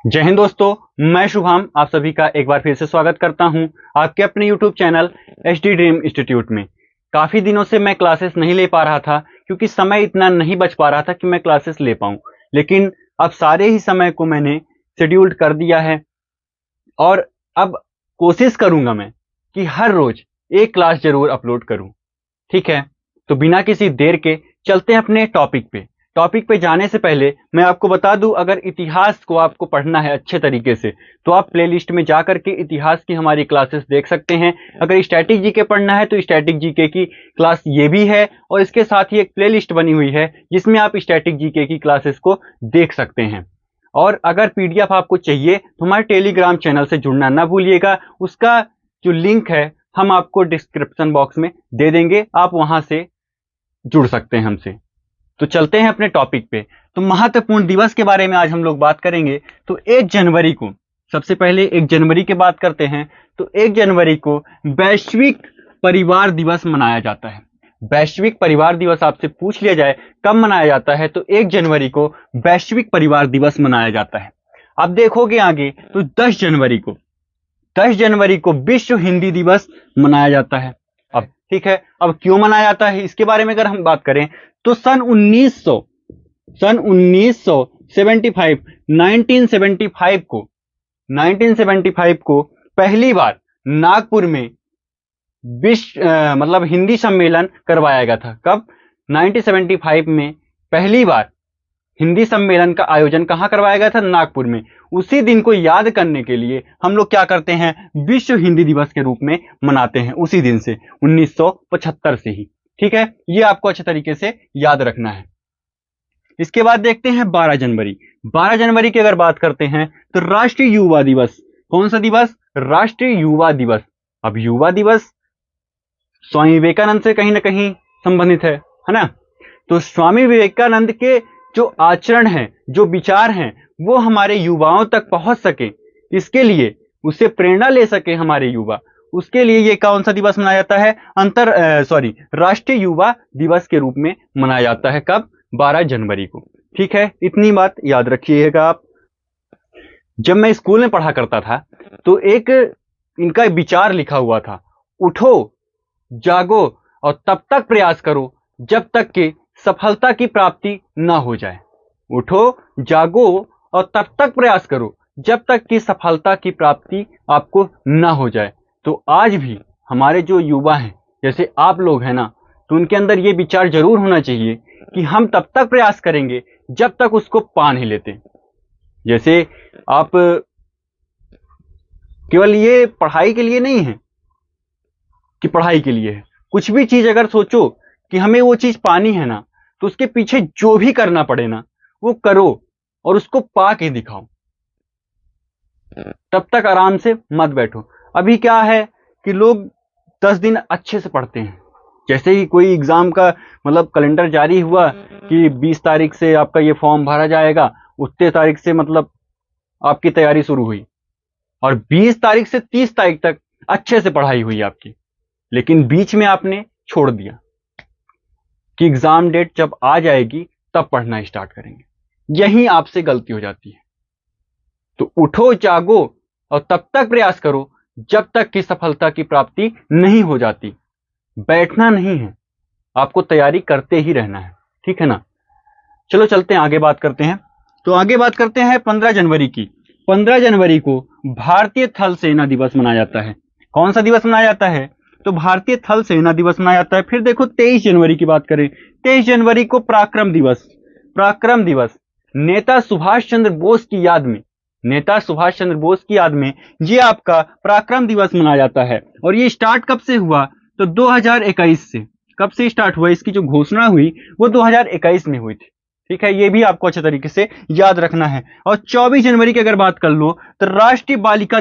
जय हिंद दोस्तों, मैं शुभम आप सभी का एक बार फिर से स्वागत करता हूं आपके अपने YouTube channel HD dream institute में। काफ़ी दिनों से मैं क्लासेस नहीं ले पा रहा था क्योंकि समय इतना नहीं बच पा रहा था कि मैं क्लासेस ले पाऊं, लेकिन अब सारे ही समय को मैंने शेड्यूल्ड कर दिया है और अब कोशिश करूंगा मैं कि हर रोज एक क्लास जरूर अपलोड करूं। ठीक है, तो बिना किसी देर के चलते हैं अपने टॉपिक पे जाने से पहले मैं आपको बता दूं, अगर इतिहास को आपको पढ़ना है अच्छे तरीके से तो आप प्लेलिस्ट में जा करके इतिहास की हमारी क्लासेस देख सकते हैं। अगर स्टैटिक जीके पढ़ना है तो स्टैटिक जीके की क्लास ये भी है और इसके साथ ही एक प्लेलिस्ट बनी हुई है जिसमें आप स्टैटिक जीके की क्लासेस को देख सकते हैं। और अगर पीडीएफ आपको चाहिए तो हमारे टेलीग्राम चैनल से जुड़ना ना भूलिएगा, उसका जो लिंक है हम आपको डिस्क्रिप्शन बॉक्स में दे देंगे, आप वहां से जुड़ सकते हैं हमसे। तो चलते हैं अपने टॉपिक पे। तो महत्वपूर्ण दिवस के बारे में आज हम लोग बात करेंगे। तो 1 जनवरी को, सबसे पहले 1 जनवरी की बात करते हैं। तो 1 जनवरी को वैश्विक परिवार दिवस मनाया जाता है। वैश्विक परिवार दिवस आपसे पूछ लिया जाए कब मनाया जाता है तो 1 जनवरी को वैश्विक परिवार दिवस मनाया जाता है। अब देखोगे आगे तो 10 जनवरी को विश्व हिंदी दिवस मनाया जाता है। अब ठीक है, अब क्यों मनाया जाता है इसके बारे में अगर हम बात करें तो सन 1975 को पहली बार नागपुर में विश्व मतलब हिंदी सम्मेलन करवाया गया था। कब? 1975 में पहली बार हिंदी सम्मेलन का आयोजन कहां करवाया गया था? नागपुर में। उसी दिन को याद करने के लिए हम लोग क्या करते हैं, विश्व हिंदी दिवस के रूप में मनाते हैं उसी दिन से, 1975 से ही। ठीक है, ये आपको अच्छे तरीके से याद रखना है। इसके बाद देखते हैं 12 जनवरी। 12 जनवरी की अगर बात करते हैं तो राष्ट्रीय युवा दिवस। कौन सा दिवस? राष्ट्रीय युवा दिवस। अब युवा दिवस स्वामी विवेकानंद से कहीं ना कहीं संबंधित है ना? तो स्वामी विवेकानंद के जो आचरण हैं, जो विचार हैं, वो हमारे युवाओं तक पहुंच सके, इसके लिए उससे प्रेरणा ले सके हमारे युवा, उसके लिए ये कौन सा दिवस मनाया जाता है? राष्ट्रीय युवा दिवस के रूप में मनाया जाता है। कब? 12 जनवरी को। ठीक है, इतनी बात याद रखिएगा आप। जब मैं स्कूल में पढ़ा करता था तो एक इनका विचार लिखा हुआ था, उठो जागो और तब तक प्रयास करो जब तक कि सफलता की प्राप्ति ना हो जाए। उठो जागो और तब तक प्रयास करो जब तक कि सफलता की प्राप्ति आपको ना हो जाए। तो आज भी हमारे जो युवा हैं, जैसे आप लोग हैं ना, तो उनके अंदर ये विचार जरूर होना चाहिए कि हम तब तक प्रयास करेंगे जब तक उसको पा नहीं लेते। जैसे आप केवल ये पढ़ाई के लिए नहीं है कि पढ़ाई के लिए है, कुछ भी चीज अगर सोचो कि हमें वो चीज पानी है ना, तो उसके पीछे जो भी करना पड़े ना वो करो और उसको पा के दिखाओ। तब तक आराम से मत बैठो। अभी क्या है कि लोग 10 दिन अच्छे से पढ़ते हैं, जैसे ही कोई एग्जाम का मतलब कैलेंडर जारी हुआ कि 20 तारीख से आपका ये फॉर्म भरा जाएगा, उतने तारीख से मतलब आपकी तैयारी शुरू हुई और 20 तारीख से 30 तारीख तक अच्छे से पढ़ाई हुई आपकी, लेकिन बीच में आपने छोड़ दिया कि एग्जाम डेट जब आ जाएगी तब पढ़ना स्टार्ट करेंगे। यही आपसे गलती हो जाती है। तो उठो जागो और तब तक प्रयास करो जब तक कि सफलता की प्राप्ति नहीं हो जाती। बैठना नहीं है, आपको तैयारी करते ही रहना है। ठीक है ना? चलो चलते हैं आगे बात करते हैं। तो आगे बात करते हैं 15 जनवरी की। 15 जनवरी को भारतीय थल सेना दिवस मनाया जाता है। कौन सा दिवस मनाया जाता है? तो भारतीय थल सेना दिवस मनाया जाता है। फिर देखो 23 जनवरी की बात करें, 23 जनवरी को पराक्रम दिवस नेता सुभाष चंद्र बोस की याद में ये आपका पराक्रम दिवस मनाया जाता है। और ये स्टार्ट कब से हुआ? तो 2021 से। कब से स्टार्ट हुआ? इसकी जो घोषणा हुई वो 2021 में हुई थी। ठीक है, ये भी आपको अच्छे तरीके से याद रखना है। और 24 जनवरी की अगर बात कर लो तो राष्ट्रीय बालिका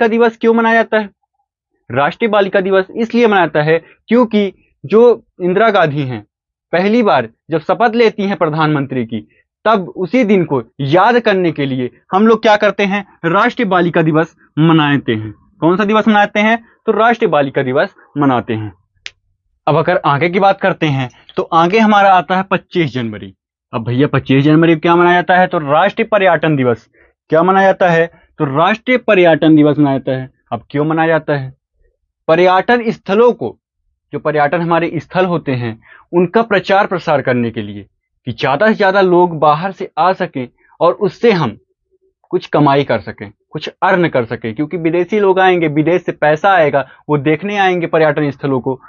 दिवस क्यों मनाया जाता है? राष्ट्रीय बालिका दिवस इसलिए मनाया जाता है क्योंकि जो इंदिरा गांधी हैं, पहली बार जब शपथ लेती हैं प्रधानमंत्री की, तब उसी दिन को याद करने के लिए हम लोग क्या करते हैं? राष्ट्रीय बालिका दिवस मनाते हैं। कौन सा दिवस मनाते हैं? तो राष्ट्रीय बालिका दिवस मनाते हैं। अब अगर आगे की बात करते हैं तो आगे हमारा आता है 25 जनवरी। अब भैया 25 जनवरी क्या मनाया जाता है? तो राष्ट्रीय पर्यटन दिवस। क्या मनाया जाता है? तो राष्ट्रीय पर्यटन दिवस मनाया जाता है। अब क्यों मनाया जाता है? पर्यटन स्थलों को, जो पर्यटन हमारे स्थल होते हैं, उनका प्रचार प्रसार करने के लिए, कि ज्यादा से ज्यादा लोग बाहर से आ सकें और उससे हम कुछ कमाई कर सकें, कुछ अर्न कर सकें। क्योंकि विदेशी लोग आएंगे, विदेश से पैसा आएगा, वो देखने आएंगे पर्यटन स्थलों को,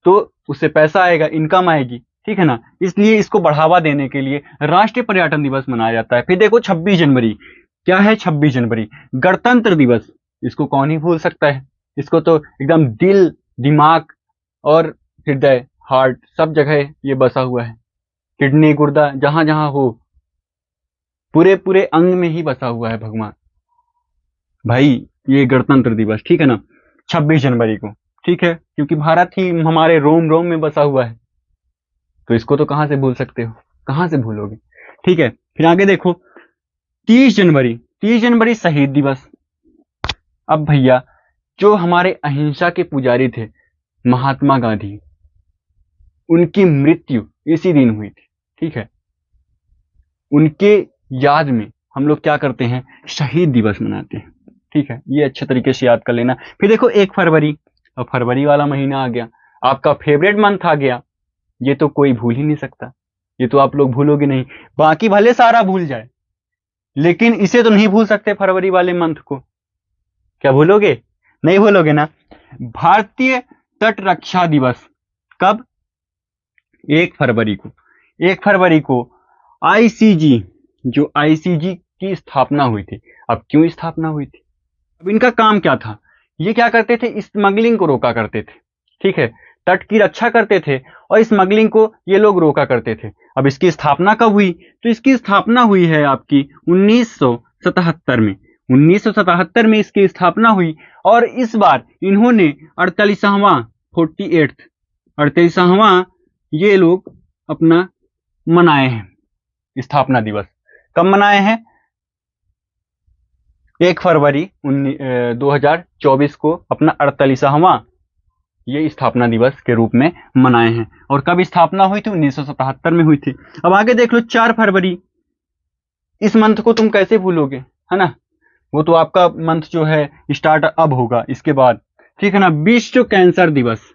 तो उससे पैसा आएगा, इनकम आएगी, ठीक है ना। इसलिए इसको बढ़ावा देने के लिए राष्ट्रीय पर्यटन दिवस मनाया जाता है। फिर देखो 26 जनवरी, क्या है 26 जनवरी? गणतंत्र दिवस। इसको कौन ही भूल सकता है? इसको तो एकदम दिल, दिमाग और हृदय, हार्ट, सब जगह ये बसा हुआ है। किडनी, गुर्दा, जहां जहां हो, पूरे पूरे अंग में ही बसा हुआ है भगवान भाई, ये गणतंत्र दिवस, ठीक है ना, 26 जनवरी को, ठीक है, क्योंकि भारत ही हमारे रोम रोम में बसा हुआ है, तो इसको तो कहां से भूल सकते हो, कहां से भूलोगे, ठीक है। फिर आगे देखो 30 जनवरी, 30 जनवरी शहीद दिवस। अब भैया, जो हमारे अहिंसा के पुजारी थे महात्मा गांधी, उनकी मृत्यु इसी दिन हुई थी, ठीक है। उनके याद में हम लोग क्या करते हैं? शहीद दिवस मनाते हैं, ठीक है। ये अच्छे तरीके से याद कर लेना। फिर देखो 1 फरवरी, अब फरवरी वाला महीना आ गया, आपका फेवरेट मंथ आ गया, ये तो कोई भूल ही नहीं सकता, ये तो आप लोग भूलोगे नहीं। बाकी भले सारा भूल जाए, लेकिन इसे तो नहीं भूल सकते, फरवरी वाले मंथ को। क्या भूलोगे? नहीं भूलोगे ना। भारतीय तट रक्षा दिवस कब? 1 फरवरी को। 1 फरवरी को आईसीजी, जो आईसीजी की स्थापना हुई थी। अब क्यों स्थापना हुई थी? अब इनका काम क्या था? ये क्या करते थे? स्मगलिंग को रोका करते थे, ठीक है। तट की रक्षा करते थे और स्मगलिंग को ये लोग रोका करते थे। अब इसकी स्थापना कब हुई? तो इसकी स्थापना हुई है आपकी 1977 में। 1977 में इसकी स्थापना हुई और इस बार इन्होंने 48वां 48वां ये लोग अपना मनाए हैं स्थापना दिवस। कब मनाए हैं? 1 फरवरी 2024 को अपना 48वां ये स्थापना दिवस के रूप में मनाए हैं। और कब स्थापना हुई थी? 1977 में हुई थी। अब आगे देख लो 4 फरवरी, इस मंथ को तुम कैसे भूलोगे, है ना, वो तो आपका मंथ जो है स्टार्ट अब होगा इसके बाद, ठीक है ना। विश्व कैंसर दिवस।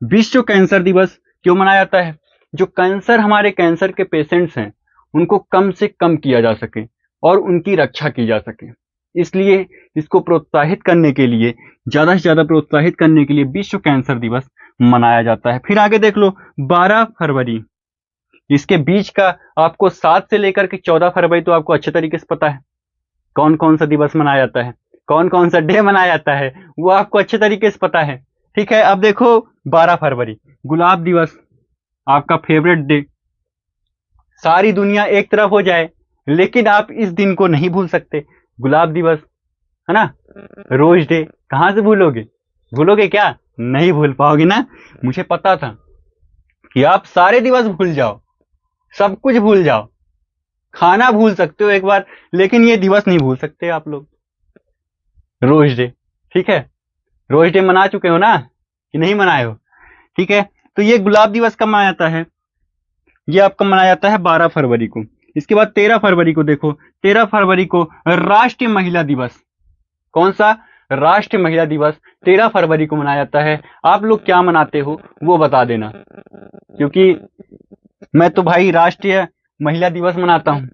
विश्व कैंसर दिवस क्यों मनाया जाता है? जो कैंसर, हमारे कैंसर के पेशेंट्स हैं, उनको कम से कम किया जा सके और उनकी रक्षा की जा सके, इसलिए इसको प्रोत्साहित करने के लिए, ज्यादा से ज्यादा प्रोत्साहित करने के लिए विश्व कैंसर दिवस मनाया जाता है। फिर आगे देख लो 12 फरवरी, इसके बीच का आपको 7 से लेकर के 14 फरवरी तो आपको अच्छे तरीके से पता है कौन कौन सा दिवस मनाया जाता है, कौन कौन सा डे मनाया जाता है, वो आपको अच्छे तरीके से पता है, ठीक है। अब देखो 12 फरवरी, गुलाब दिवस, आपका फेवरेट डे। सारी दुनिया एक तरफ हो जाए, लेकिन आप इस दिन को नहीं भूल सकते, गुलाब दिवस, है ना। रोज डे, कहां से भूलोगे? भूलोगे क्या? नहीं भूल पाओगे ना। मुझे पता था कि आप सारे दिवस भूल जाओ, सब कुछ भूल जाओ, खाना भूल सकते हो एक बार, लेकिन ये दिवस नहीं भूल सकते आप लोग, रोज डे, ठीक है। रोज डे मना चुके हो ना, कि नहीं मनाए हो? ठीक है। तो ये गुलाब दिवस कब मनाया जाता है? ये आपका मनाया जाता है 12 फरवरी को। इसके बाद 13 फरवरी को देखो, 13 फरवरी को राष्ट्रीय महिला दिवस। कौन सा? राष्ट्रीय महिला दिवस 13 फरवरी को मनाया जाता है। आप लोग क्या मनाते हो वो बता देना, क्योंकि मैं तो भाई राष्ट्रीय महिला दिवस मनाता हूं,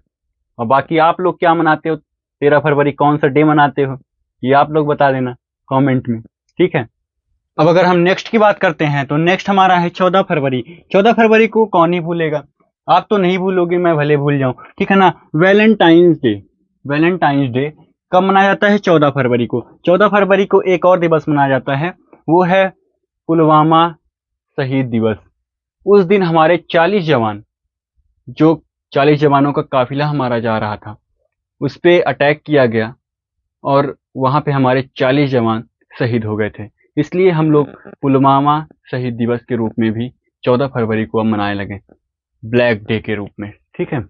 और बाकी आप लोग क्या मनाते हो, 13 फरवरी कौन सा डे मनाते हो, ये आप लोग बता देना कमेंट में, ठीक है। अब अगर हम नेक्स्ट की बात करते हैं तो नेक्स्ट हमारा है 14 फरवरी। 14 फरवरी को कौन ही भूलेगा, आप तो नहीं भूलोगे, मैं भले भूल जाऊं, ठीक है ना। Valentine's day. वैलेंटाइंस डे कब मनाया जाता है? 14 फरवरी को। 14 फरवरी को एक और दिवस मनाया जाता है, वो है पुलवामा शहीद दिवस। उस दिन हमारे 40 जवान, जो 40 जवानों का काफिला हमारा जा रहा था, उस पे अटैक किया गया और वहां पे हमारे 40 जवान शहीद हो गए थे। इसलिए हम लोग पुलवामा शहीद दिवस के रूप में भी 14 फरवरी को अब मनाने लगे, ब्लैक डे के रूप में, ठीक है।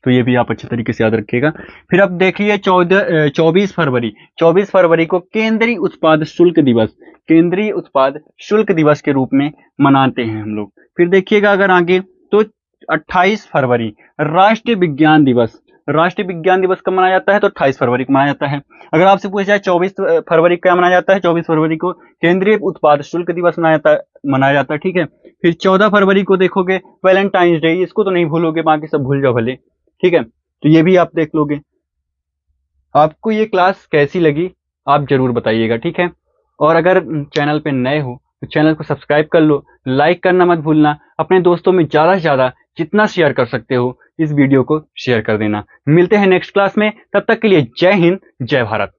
तो ये भी आप अच्छे तरीके से याद रखिएगा। फिर अब देखिए 24 फरवरी। 24 फरवरी को केंद्रीय उत्पाद शुल्क दिवस, केंद्रीय उत्पाद शुल्क दिवस के रूप में मनाते हैं हम लोग। फिर देखिएगा अगर आगे तो 28 फरवरी राष्ट्रीय विज्ञान दिवस। राष्ट्रीय विज्ञान दिवस कब मनाया जाता है? तो 28 फरवरी को मनाया जाता है। अगर आपसे पूछा जाए 24 फरवरी क्या मनाया जाता है? 24 फरवरी को केंद्रीय उत्पाद शुल्क दिवस मनाया जाता है, ठीक है। फिर 14 फरवरी को देखोगे वैलेंटाइंस डे, इसको तो नहीं भूलोगे, बाकी सब भूल जाओ भले, ठीक है। तो ये भी आप देख लोगे। आपको ये क्लास कैसी लगी आप जरूर बताइएगा, ठीक है। और अगर चैनल पे नए हो तो चैनल को सब्सक्राइब कर लो, लाइक करना मत भूलना, अपने दोस्तों में ज़्यादा से ज़्यादा जितना शेयर कर सकते हो इस वीडियो को शेयर कर देना। मिलते हैं नेक्स्ट क्लास में, तब तक के लिए जय हिंद, जय भारत।